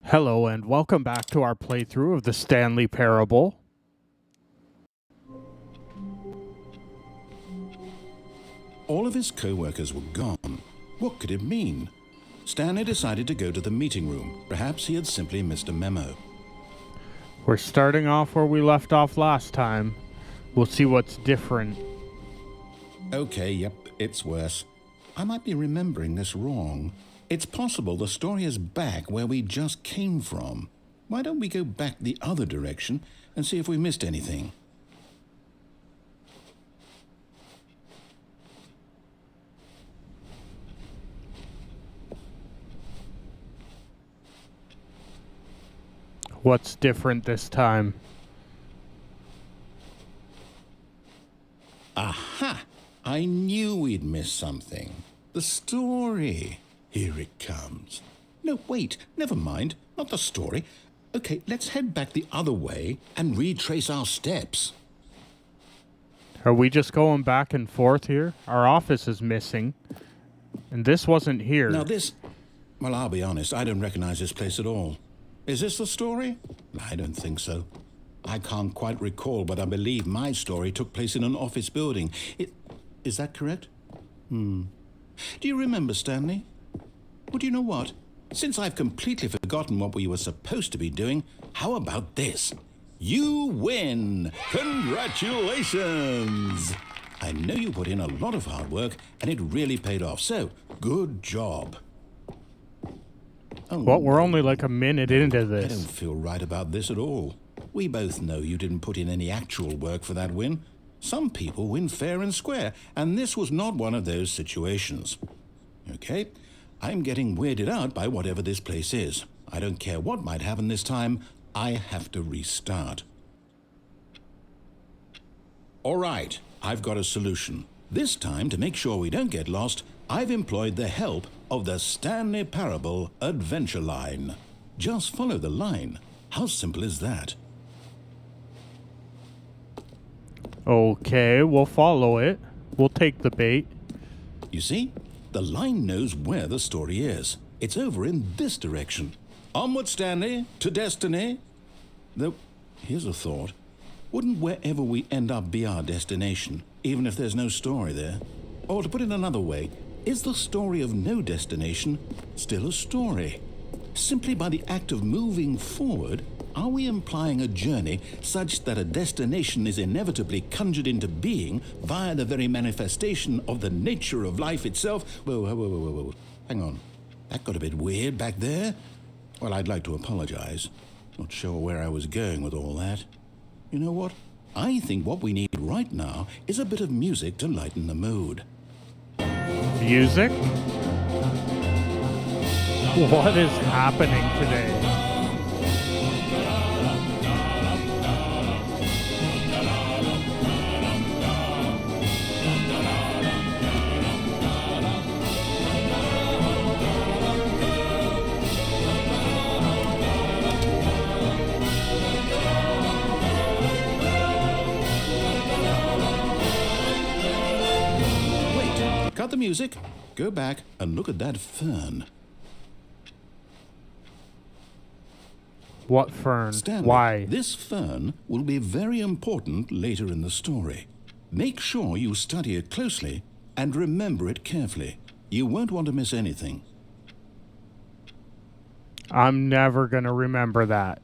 Hello and welcome back to our playthrough of the Stanley Parable. All of his co-workers were gone. What could it mean? Stanley decided to go to the meeting room. Perhaps he had simply missed a memo. We're starting off where we left off last time. We'll see what's different. Okay, yep, it's worse. I might be remembering this wrong. It's possible the story is back where we just came from. Why don't we go back the other direction and see if we missed anything? What's different this time? Aha! I knew we'd missed something. The story. Here it comes. No, wait, never mind. Not the story. Okay, let's head back the other way and retrace our steps. Are we just going back and forth here? Our office is missing. And this wasn't here. Now well, I'll be honest, I don't recognize this place at all. Is this the story? I don't think so. I can't quite recall, but I believe my story took place in an office building. Is that correct? Do you remember, Stanley? Well, do you know what? Since I've completely forgotten what we were supposed to be doing, how about this? You win! Congratulations! I know you put in a lot of hard work, and it really paid off, so good job. Oh, Well, we're only like a minute into I this. don't feel right about this at all. We both know you didn't put in any actual work for that win. Some people win fair and square, and this was not one of those situations. Okay, I'm getting weirded out by whatever this place is. I don't care what might happen this time. I have to restart. All right, I've got a solution. This time, to make sure we don't get lost, I've employed the help of the Stanley Parable Adventure Line. Just follow the line. How simple is that? Okay, we'll follow it. We'll take the bait. You see, the line knows where the story is. It's over in this direction. Onward, Stanley, to destiny. Though, here's a thought. Wouldn't wherever we end up be our destination, even if there's no story there? Or to put it another way, is the story of no destination still a story? Simply by the act of moving forward, are we implying a journey such that a destination is inevitably conjured into being via the very manifestation of the nature of life itself? Whoa. Hang on. That got a bit weird back there. Well, I'd like to apologize. Not sure where I was going with all that. You know what? I think what we need right now is a bit of music to lighten the mood. Music? What is happening today? Wait, cut the music. Go back and look at that fern. What fern? Stanley, Why? this fern will be very important later in the story. Make sure you study it closely and remember it carefully. You won't want to miss anything. I'm never gonna remember that.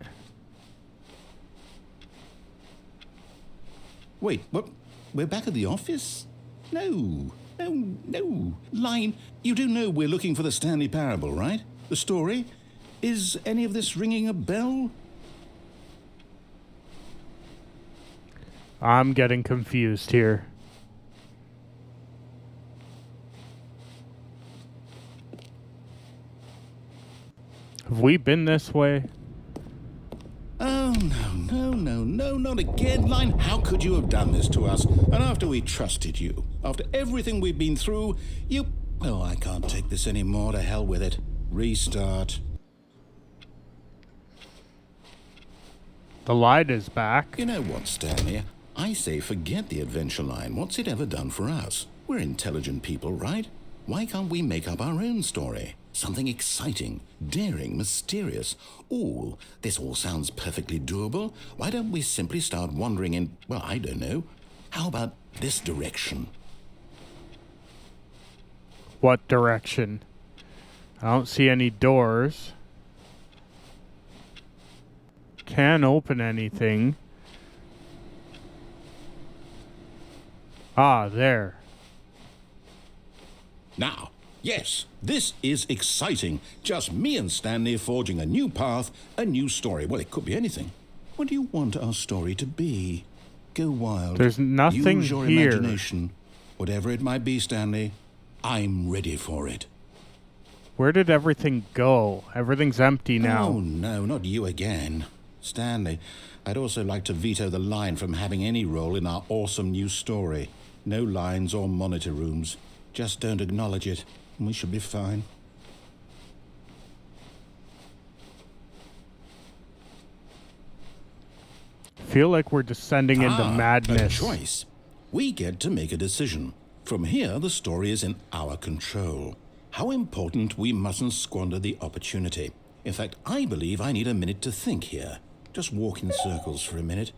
Wait, what? We're back at the office? No. Line, you do know we're looking for the Stanley Parable, right? The story? Is any of this ringing a bell? I'm getting confused here. Have we been this way? Oh, no, not again, Line. How could you have done this to us? And after we trusted you, after everything we've been through, you... Oh, I can't take this anymore. To hell with it. Restart. The light is back. You know what, Stanley? I say forget the adventure line. What's it ever done for us? We're intelligent people, right? Why can't we make up our own story? Something exciting, daring, mysterious. Ooh, this all sounds perfectly doable. Why don't we simply start wandering in, well, I don't know. How about this direction? What direction? I don't see any doors. Can't open anything. Ah, there. Now, yes, this is exciting. Just me and Stanley forging a new path, a new story. Well, it could be anything. What do you want our story to be? Go wild. There's nothing Use your here. imagination. Whatever it might be, Stanley, I'm ready for it. Where did everything go? Everything's empty now. Oh, no, not you again. Stanley, I'd also like to veto the line from having any role in our awesome new story. No lines or monitor rooms. Just don't acknowledge it, and we should be fine. Feel like we're descending into madness. A choice. We get to make a decision. From here, the story is in our control. How important, we mustn't squander the opportunity. In fact, I believe I need a minute to think here. Just walk in circles for a minute.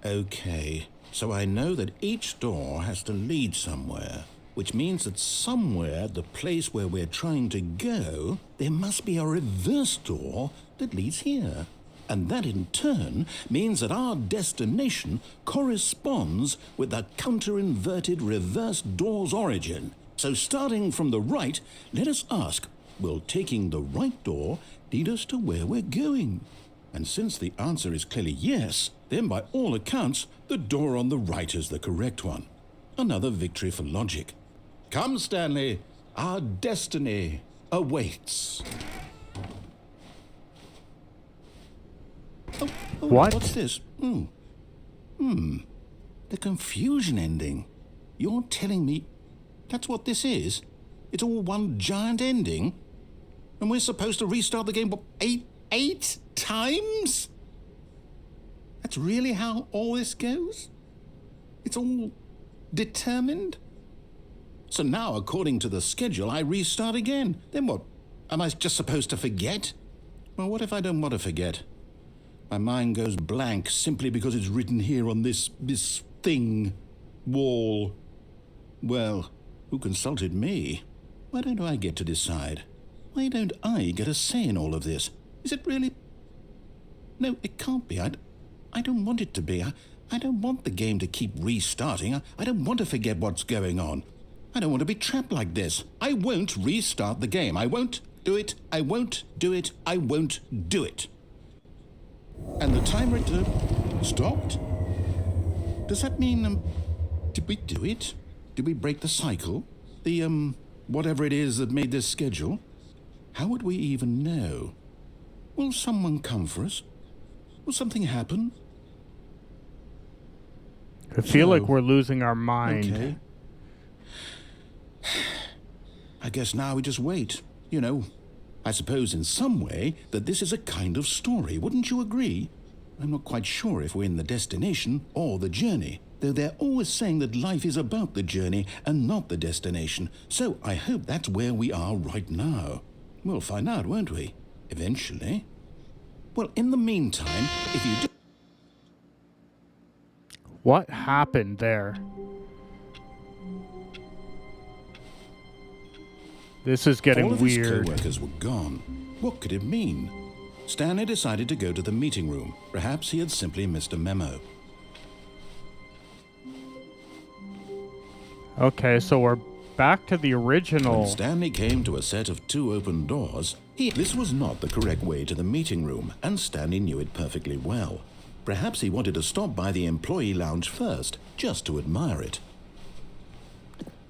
Okay, so I know that each door has to lead somewhere, which means that somewhere, the place where we're trying to go, there must be a reverse door that leads here. And that in turn means that our destination corresponds with the counter-inverted reverse door's origin. So starting from the right, let us ask, will taking the right door lead us to where we're going? And since the answer is clearly yes, then by all accounts, the door on the right is the correct one. Another victory for logic. Come, Stanley, our destiny awaits. Oh, What? What's this? The confusion ending. You're telling me that's what this is? It's all one giant ending? And we're supposed to restart the game, what, eight times? That's really how all this goes? It's all determined? So now, according to the schedule, I restart again. Then what? Am I just supposed to forget? Well, what if I don't want to forget? My mind goes blank simply because it's written here on this thing, wall. Well, who consulted me? Why don't I get to decide? Why don't I get a say in all of this? Is it really? No, it can't be. I don't want it to be. I don't want the game to keep restarting. I don't want to forget what's going on. I don't want to be trapped like this. I won't restart the game. I won't do it. I won't do it. I won't do it. And the timer stopped? Does that mean, did we do it? Did we break the cycle? The, whatever it is that made this schedule? How would we even know? Will someone come for us? Will something happen? I feel like we're losing our mind. Okay. I guess now we just wait. You know, I suppose in some way that this is a kind of story. Wouldn't you agree? I'm not quite sure if we're in the destination or the journey, though they're always saying that life is about the journey and not the destination. So I hope that's where we are right now. We'll find out, won't we? Eventually. Well, in the meantime, if you do... What happened there? This is getting All of his weird. co-workers were gone. What could it mean? Stanley decided to go to the meeting room. Perhaps he had simply missed a memo. Okay, so we're back to the original. When Stanley came to a set of 2 open doors, this was not the correct way to the meeting room, and Stanley knew it perfectly well. Perhaps he wanted to stop by the employee lounge first, just to admire it.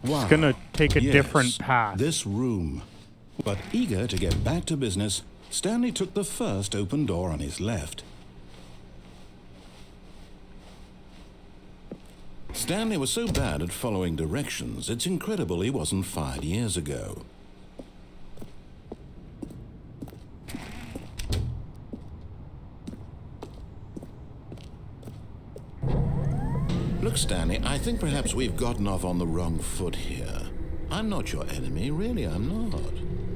Wow. It's gonna take a different path. This room. But eager to get back to business, Stanley took the first open door on his left. Stanley was so bad at following directions, it's incredible he wasn't fired years ago. Look, Stanley, I think perhaps we've gotten off on the wrong foot here. I'm not your enemy, really, I'm not.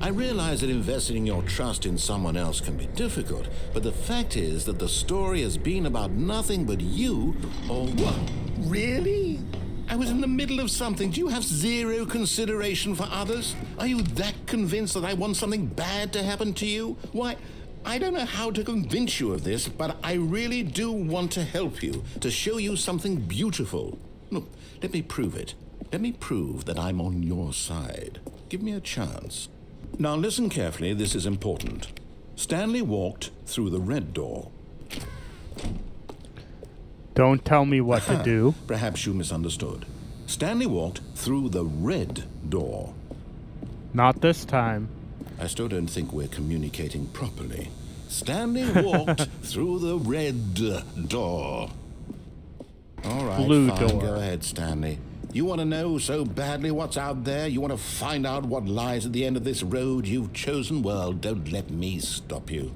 I realize that investing your trust in someone else can be difficult, but the fact is that the story has been about nothing but you all... What? Really? I was in the middle of something. Do you have zero consideration for others? Are you that convinced that I want something bad to happen to you? Why, I don't know how to convince you of this, but I really do want to help you, to show you something beautiful. Look, let me prove it. Let me prove that I'm on your side. Give me a chance. Now listen carefully, this is important. Stanley walked through the red door. Don't tell me what to do. Perhaps you misunderstood. Stanley walked through the red door. Not this time. I still don't think we're communicating properly. Stanley walked through the red door. All right, Blue fine, door. go ahead, Stanley. You want to know so badly what's out there? You want to find out what lies at the end of this road you've chosen? Well, don't let me stop you.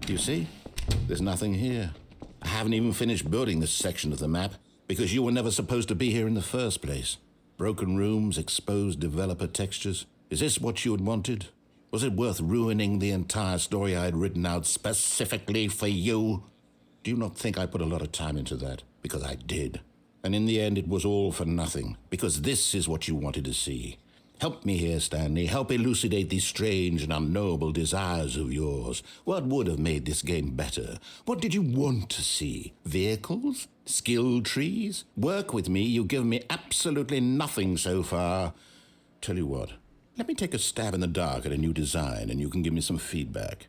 You see? There's nothing here. I haven't even finished building this section of the map because you were never supposed to be here in the first place. Broken rooms, exposed developer textures. Is this what you had wanted? Was it worth ruining the entire story I had written out specifically for you? Do you not think I put a lot of time into that? Because I did. And in the end, it was all for nothing, because this is what you wanted to see. Help me here, Stanley. Help elucidate these strange and unknowable desires of yours. What would have made this game better? What did you want to see? Vehicles? Skill trees? Work with me. You've given me absolutely nothing so far. Tell you what, let me take a stab in the dark at a new design, and you can give me some feedback.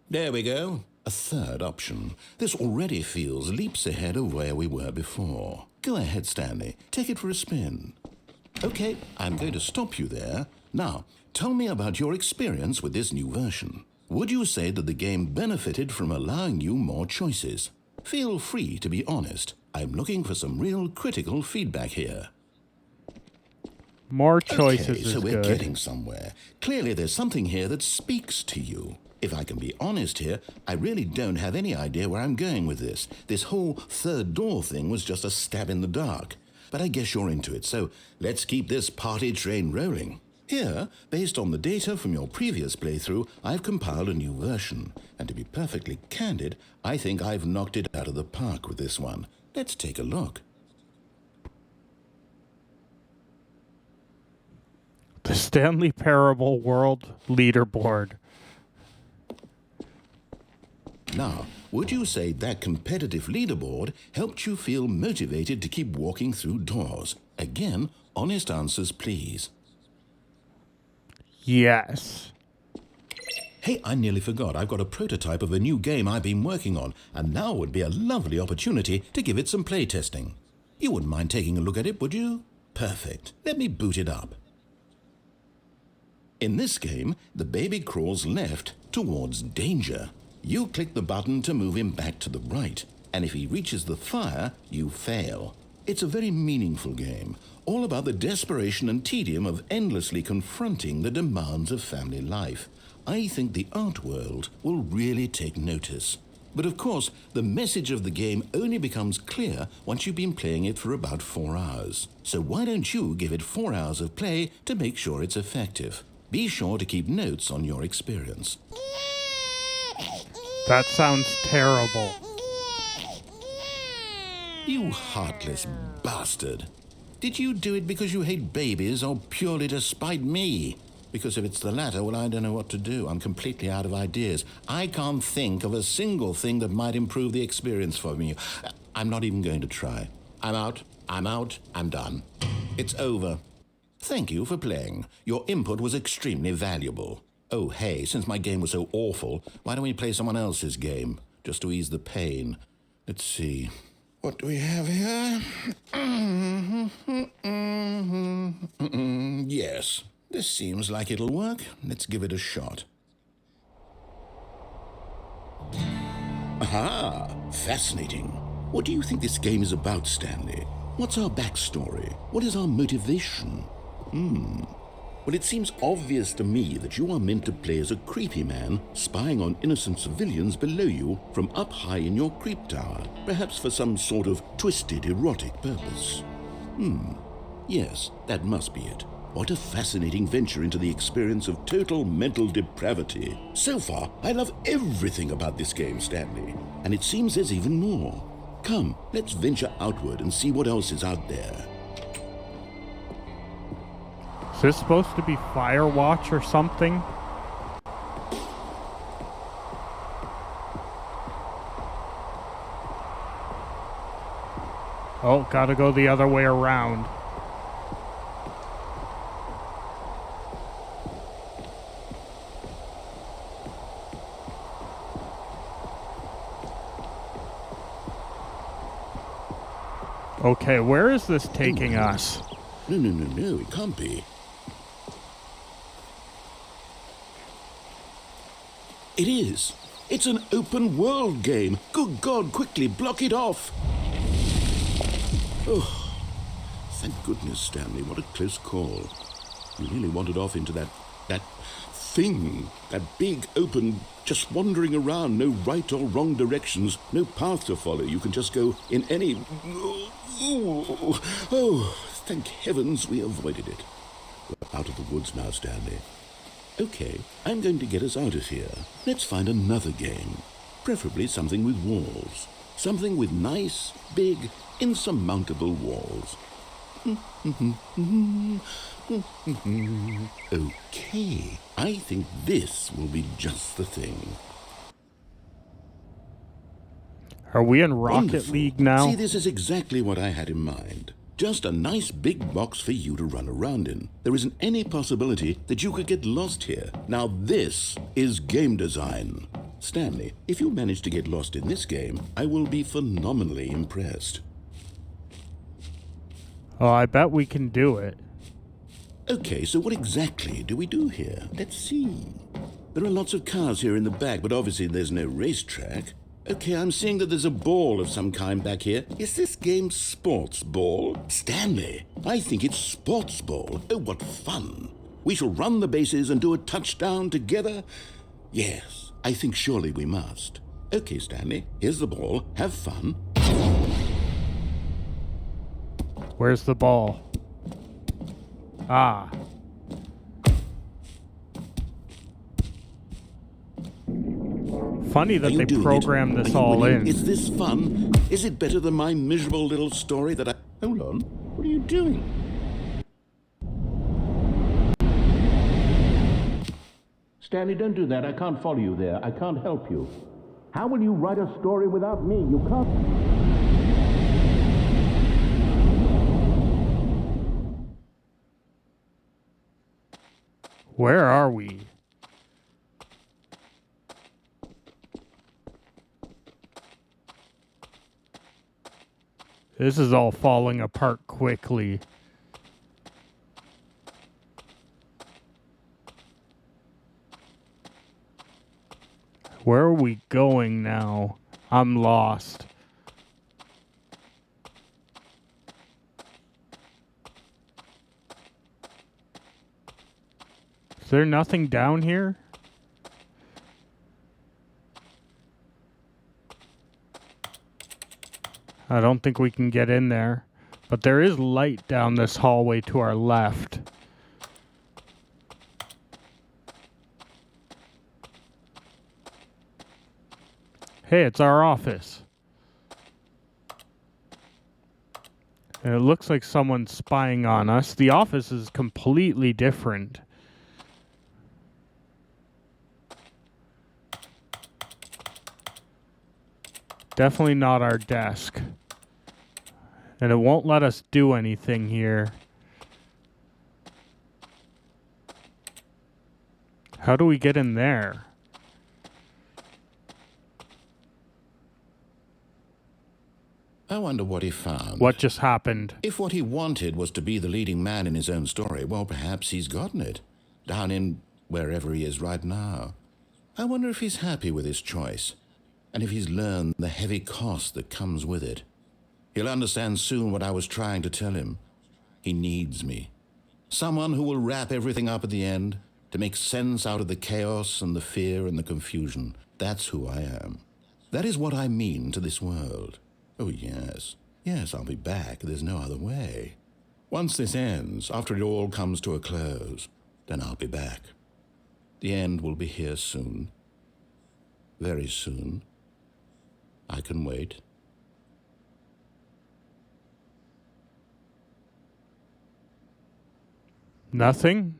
There we go. A third option. This already feels leaps ahead of where we were before. Go ahead, Stanley. Take it for a spin. Okay, I'm going to stop you there. Now, tell me about your experience with this new version. Would you say that the game benefited from allowing you more choices? Feel free to be honest. I'm looking for some real critical feedback here. More choices Okay, so is we're good. getting somewhere. Clearly there's something here that speaks to you. If I can be honest here, I really don't have any idea where I'm going with this. This whole third door thing was just a stab in the dark. But I guess you're into it, so let's keep this party train rolling. Here, based on the data from your previous playthrough, I've compiled a new version. And to be perfectly candid, I think I've knocked it out of the park with this one. Let's take a look. The Stanley Parable World Leaderboard. Now, would you say that competitive leaderboard helped you feel motivated to keep walking through doors? Again, honest answers, please. Yes. Hey, I nearly forgot. I've got a prototype of a new game I've been working on, and now would be a lovely opportunity to give it some playtesting. You wouldn't mind taking a look at it, would you? Perfect. Let me boot it up. In this game, the baby crawls left towards danger. You click the button to move him back to the right, and if he reaches the fire, you fail. It's a very meaningful game, all about the desperation and tedium of endlessly confronting the demands of family life. I think the art world will really take notice. But of course, the message of the game only becomes clear once you've been playing it for about 4 hours. So why don't you give it 4 hours of play to make sure it's effective? Be sure to keep notes on your experience. That sounds terrible. You heartless bastard. Did you do it because you hate babies or purely to spite me? Because if it's the latter, well, I don't know what to do. I'm completely out of ideas. I can't think of a single thing that might improve the experience for me. I'm not even going to try. I'm out, I'm done. It's over. Thank you for playing. Your input was extremely valuable. Oh, hey, since my game was so awful, why don't we play someone else's game, just to ease the pain? Let's see. What do we have here? Yes, this seems like it'll work. Let's give it a shot. Aha! Fascinating. What do you think this game is about, Stanley? What's our backstory? What is our motivation? Well, it seems obvious to me that you are meant to play as a creepy man spying on innocent civilians below you from up high in your creep tower, perhaps for some sort of twisted erotic purpose. Yes, that must be it. What a fascinating venture into the experience of total mental depravity. So far, I love everything about this game, Stanley. And it seems there's even more. Come, let's venture outward and see what else is out there. Is this supposed to be Firewatch or something? Oh, gotta go the other way around. Okay, where is this taking us? No, it can't be. It is. It's an open world game. Good God, quickly block it off. Oh, thank goodness, Stanley. What a close call. You really wandered off into that thing. That big, open, just wandering around. No right or wrong directions. No path to follow. You can just go in any... Oh, thank heavens we avoided it. We're out of the woods now, Stanley. Okay, I'm going to get us out of here. Let's find another game. Preferably something with walls. Something with nice, big, insurmountable walls. Okay, I think this will be just the thing. Are we in Rocket Wonderful. League now? See, this is exactly what I had in mind. Just a nice big box for you to run around in. There isn't any possibility that you could get lost here. Now this is game design. Stanley, if you manage to get lost in this game, I will be phenomenally impressed. Oh, I bet we can do it. Okay, so what exactly do we do here? Let's see. There are lots of cars here in the back, but obviously there's no racetrack. Okay, I'm seeing that there's a ball of some kind back here. Is this game sports ball? Stanley, I think it's sports ball. Oh, what fun. We shall run the bases and do a touchdown together. Yes, I think surely we must. Okay, Stanley, here's the ball. Have fun. Where's the ball? Ah. Funny that they programmed this all in. Is this fun? Is it better than my miserable little story that I... Hold on. What are you doing? Stanley, don't do that. I can't follow you there. I can't help you. How will you write a story without me? You can't... Where are we? This is all falling apart quickly. Where are we going now? I'm lost. Is there nothing down here? I don't think we can get in there. But there is light down this hallway to our left. Hey, it's our office. And it looks like someone's spying on us. The office is completely different. Definitely not our desk. And it won't let us do anything here. How do we get in there? I wonder what he found. What just happened? If what he wanted was to be the leading man in his own story, well, perhaps he's gotten it. Down in wherever he is right now. I wonder if he's happy with his choice. And if he's learned the heavy cost that comes with it. He'll understand soon what I was trying to tell him. He needs me. Someone who will wrap everything up at the end, to make sense out of the chaos and the fear and the confusion. That's who I am. That is what I mean to this world. Oh, yes. Yes, I'll be back. There's no other way. Once this ends, after it all comes to a close, then I'll be back. The end will be here soon. Very soon. I can wait. Nothing?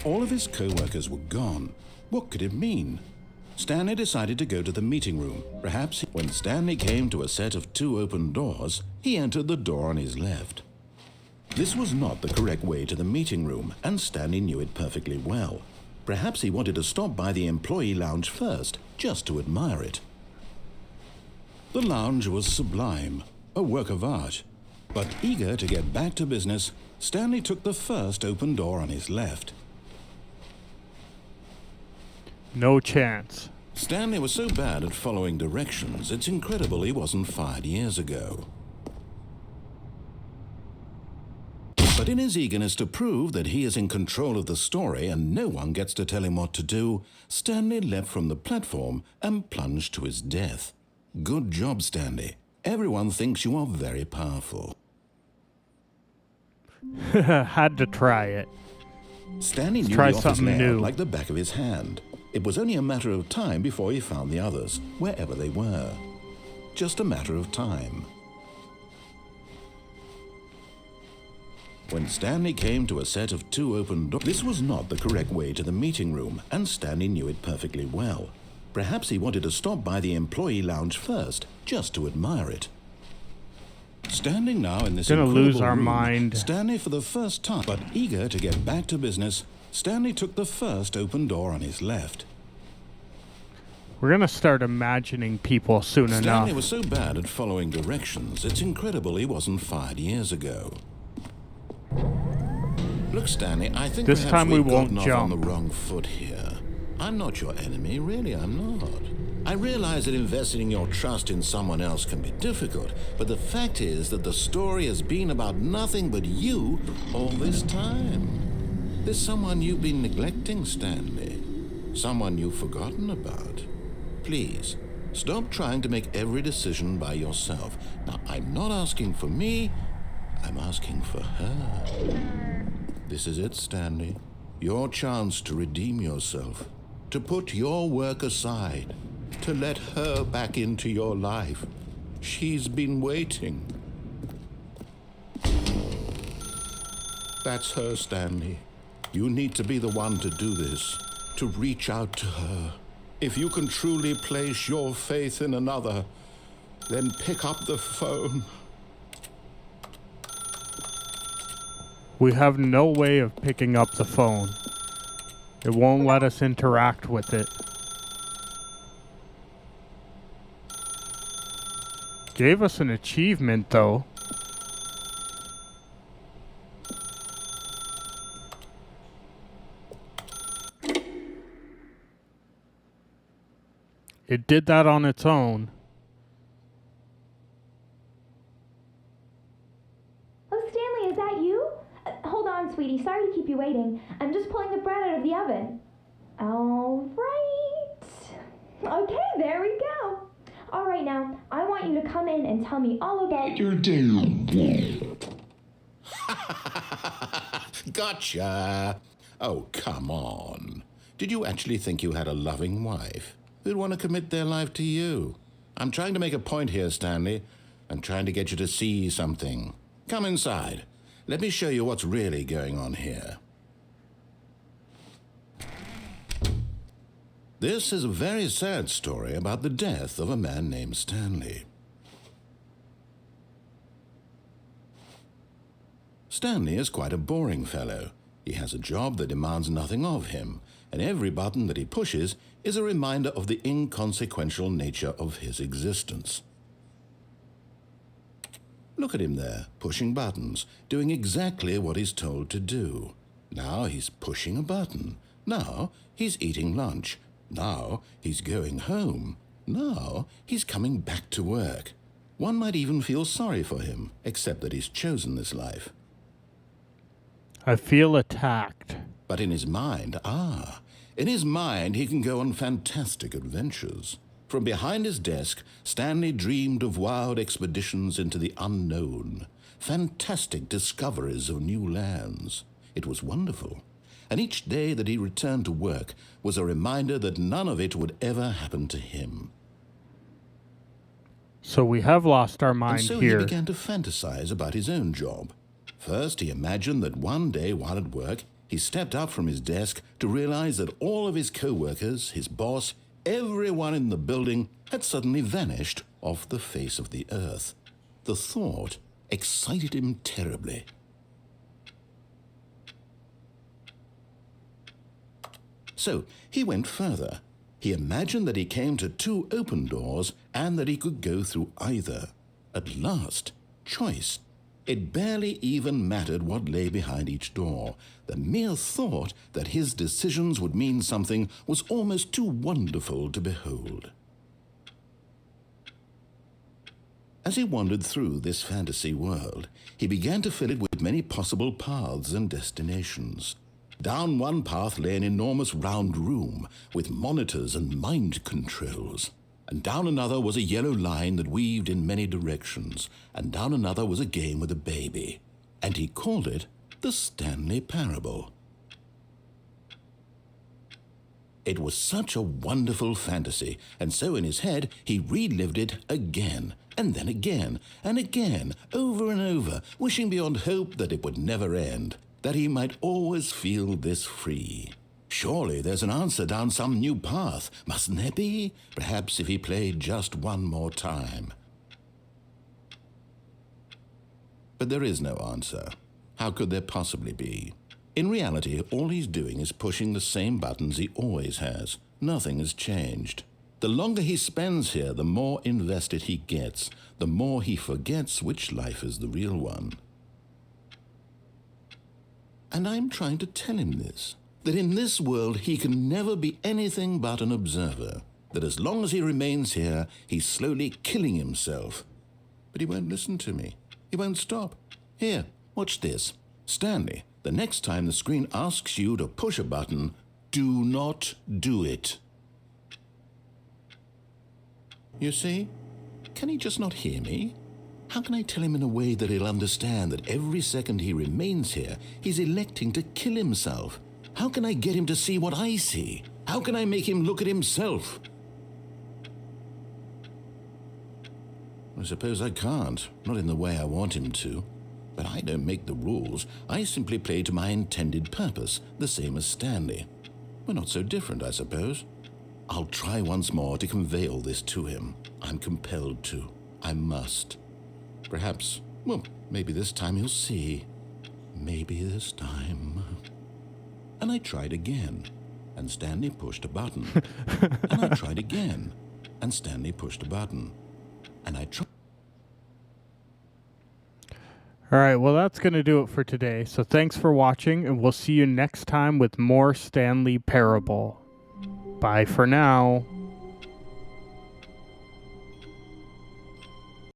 All of his co-workers were gone. What could it mean? Stanley decided to go to the meeting room. Perhaps when Stanley came to a set of 2 open doors, he entered the door on his left. This was not the correct way to the meeting room, and Stanley knew it perfectly well. Perhaps he wanted to stop by the employee lounge first, just to admire it. The lounge was sublime, a work of art. But eager to get back to business, Stanley took the first open door on his left. No chance. Stanley was so bad at following directions, it's incredible he wasn't fired years ago. But in his eagerness to prove that he is in control of the story and no one gets to tell him what to do, Stanley leapt from the platform and plunged to his death. Good job, Stanley. Everyone thinks you are very powerful. Had to try it. Stanley knew try the office something layout new. like the back of his hand. It was only a matter of time before he found the others, wherever they were. Just a matter of time. When Stanley came to a set of 2 open doors, this was not the correct way to the meeting room, and Stanley knew it perfectly well. Perhaps he wanted to stop by the employee lounge first, just to admire it. Standing now in this Gonna incredible lose our room, mind. Stanley for the first time, but eager to get back to business, Stanley took the first open door on his left. We're gonna start imagining people soon Stanley enough. was so bad at following directions, it's incredible he wasn't fired years ago. Look, Stanley, I think This perhaps time we we've won't gotten off on jump. the wrong foot here. I'm not your enemy, really, I'm not. I realize that investing your trust in someone else can be difficult, but the fact is that the story has been about nothing but you all this time. There's someone you've been neglecting, Stanley. Someone you've forgotten about. Please, stop trying to make every decision by yourself. Now, I'm not asking for me, I'm asking for her. This is it, Stanley. Your chance to redeem yourself. To put your work aside. To let her back into your life. She's been waiting. That's her, Stanley. You need to be the one to do this. To reach out to her. If you can truly place your faith in another, then pick up the phone. We have no way of picking up the phone. It won't let us interact with it. Gave us an achievement, though. It did that on its own. Oh, Stanley, is that you? Hold on, sweetie. Sorry to keep you waiting. I'm just pulling the bread out of the oven. All right. Okay, there we go. All right, now, I want you to come in and tell me all about your day. Gotcha. Oh, come on. Did you actually think you had a loving wife who'd want to commit their life to you? I'm trying to make a point here, Stanley. I'm trying to get you to see something. Come inside. Let me show you what's really going on here. This is a very sad story about the death of a man named Stanley. Stanley is quite a boring fellow. He has a job that demands nothing of him, and every button that he pushes is a reminder of the inconsequential nature of his existence. Look at him there, pushing buttons, doing exactly what he's told to do. Now he's pushing a button. Now he's eating lunch. Now he's going home. Now he's coming back to work. One might even feel sorry for him, except that he's chosen this life. I feel attacked. But in his mind, In his mind, he can go on fantastic adventures. From behind his desk, Stanley dreamed of wild expeditions into the unknown, fantastic discoveries of new lands. It was wonderful. And each day that he returned to work was a reminder that none of it would ever happen to him. So we have lost our mind And so here. he began to fantasize about his own job. First, he imagined that one day while at work, he stepped up from his desk to realize that all of his co-workers, his boss, everyone in the building had suddenly vanished off the face of the earth. The thought excited him terribly. So he went further. He imagined that he came to 2 open doors and that he could go through either. At last, choice. It barely even mattered what lay behind each door. The mere thought that his decisions would mean something was almost too wonderful to behold. As he wandered through this fantasy world, he began to fill it with many possible paths and destinations. Down one path lay an enormous round room with monitors and mind controls. And down another was a yellow line that weaved in many directions. And down another was a game with a baby. And he called it the Stanley Parable. It was such a wonderful fantasy, and so in his head he relived it again, and then again, and again, over and over, wishing beyond hope that it would never end, that he might always feel this free. Surely there's an answer down some new path, mustn't there be? Perhaps if he played just one more time. But there is no answer. How could there possibly be? In reality, all he's doing is pushing the same buttons he always has. Nothing has changed. The longer he spends here, the more invested he gets, the more he forgets which life is the real one. And I'm trying to tell him this, that in this world he can never be anything but an observer, that as long as he remains here, he's slowly killing himself. But he won't listen to me. He won't stop. Here, watch this. Stanley, the next time the screen asks you to push a button, do not do it. You see? Can he just not hear me? How can I tell him in a way that he'll understand that every second he remains here, he's electing to kill himself? How can I get him to see what I see? How can I make him look at himself? I suppose I can't, not in the way I want him to. But I don't make the rules. I simply play to my intended purpose, the same as Stanley. We're not so different, I suppose. I'll try once more to convey all this to him. I'm compelled to. I must. Perhaps, well, maybe this time he'll see. Maybe this time. And I tried again, and Stanley pushed a button. And I tried again, and Stanley pushed a button. And I tried. All right, well, that's going to do it for today. So thanks for watching, and we'll see you next time with more Stanley Parable. Bye for now.